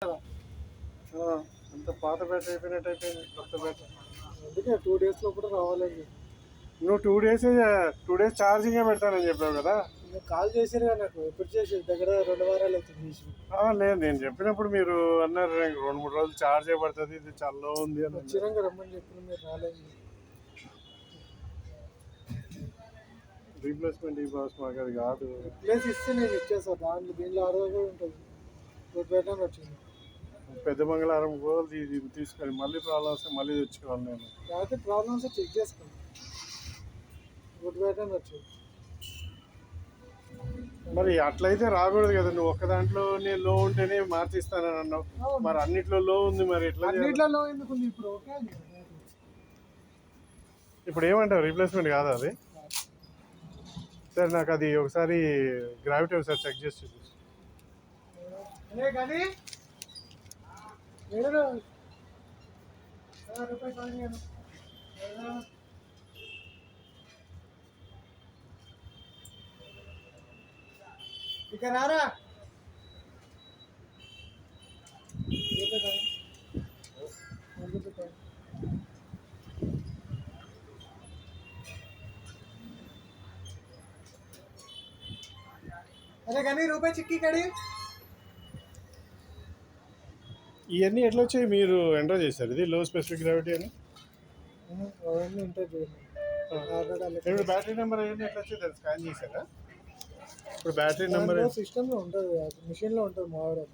అంత పాత బ్యాటరీ అయిపోయినట్టు అయిపోయింది, కొత్త బ్యాటరీ. అందుకే 2 days లో కూడా రావాలండి. నువ్వు 2 days ఛార్జింగ్ పెడతానని చెప్పావు కదా. మీరు కాల్ చేసారు కదా నాకు, ఎప్పుడు చేసి దగ్గర 2 వారాలు అవుతుంది చేసి. లేదు, నేను చెప్పినప్పుడు మీరు అన్నారు 2-3 రోజులు ఛార్జ్ అయిపడుతుంది, ఇది చల్లగా ఉంది అని. ఖచ్చితంగా రమ్మని చెప్పిన మీరు రాలేదు. రీప్లేస్మెంట్ ఈ బాస్ మాకు అది కాదు. రిప్లేస్ ఇస్తే నేను ఇచ్చేస్తాను, దీనిలో ఆరోగ్యం ఉంటుంది. పెట్టాను వచ్చింది పెద్ద మంగళవారం రోజు ఇది తీసుకొని మళ్ళీ ప్రాబ్లమ్ వస్తే మళ్ళీ తెచ్చుకోవాలి నేను. లేకపోతే ప్రాబ్లమ్స్ చెక్ చేసుకోండి. గుడ్ పెట్టాను వచ్చింది. మరి అట్లయితే రాకూడదు కదా, నువ్వు ఒక్క దాంట్లో నేను లో ఉంటేనే మార్చిస్తానని అన్నావు. మరి అన్నిట్లో లో ఉంది, మరి ఎట్లా? అన్నిట్లో ఎందుకు ఉంది ఇప్పుడు? ఓకే, ఇప్పుడు ఏమంటావు, రీప్లేస్మెంట్ కాదా అది? సరే, నాకు అది ఒకసారి గ్రావిటీ ఒకసారి చెక్ చేసి చూపిస్తాను. కానీ ఇక రారా. అరే కానీ రూపాయి చిక్కి కడి ఇవన్నీ ఎట్లా వచ్చాయి? మీరు ఎంటర్ చేశారు ఇది లో స్పెసిఫిక్ గ్రావిటీ అని? ఇప్పుడు బ్యాటరీ నెంబర్ అవన్నీ ఎట్లా వచ్చాయి దాన్ని స్కాన్ చేశారా? ఇప్పుడు బ్యాటరీ నెంబర్ సిస్టంలో ఉంటుంది, మిషన్లో ఉంటుంది మావాడు.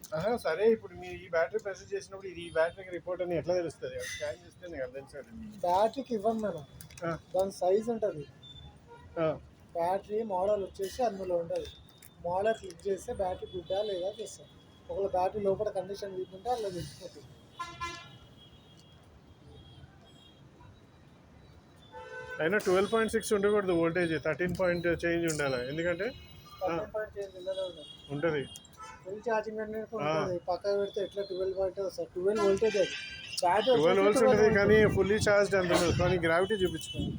సరే, ఇప్పుడు మీరు ఈ బ్యాటరీ ప్రెస్ చేసినప్పుడు ఇది ఈ బ్యాటరీకి రిపోర్ట్ అని ఎట్లా తెలుస్తుంది? స్కాన్ చేస్తే నీకు అర్థం సార్. బ్యాటరీకి ఇవ్వం మేడం, దాని సైజ్ ఉంటుంది. బ్యాటరీ మోడల్ వచ్చేసి అందులో ఉంటుంది. మోడల్ క్లిక్ చేస్తే బ్యాటరీ గుడ్డా లేదా చేస్తాం. ఒకవేళ బ్యాటరీ లోపల కండిషన్ వీక్ ఉంటే అలా తెలిసిపోతుంది. అయినా 12.6 ఉండకూడదు వోల్టేజ్, 13 పాయింట్ చేంజ్ ఉండాలి. ఎందుకంటే ఉంటుంది ఫుల్ ఛార్జింగ్ అనేది ఉంటుంది. పక్కన పెడితే ఎట్లా 12 పాయింట్ వస్తుంది, 12 వోల్టేజ్ అది. బ్యాటరీ 12 volts ఉంటుంది కానీ ఫుల్లీ ఛార్జ్డ్ అంత, కానీ గ్రావిటీ చూపించుకోండి.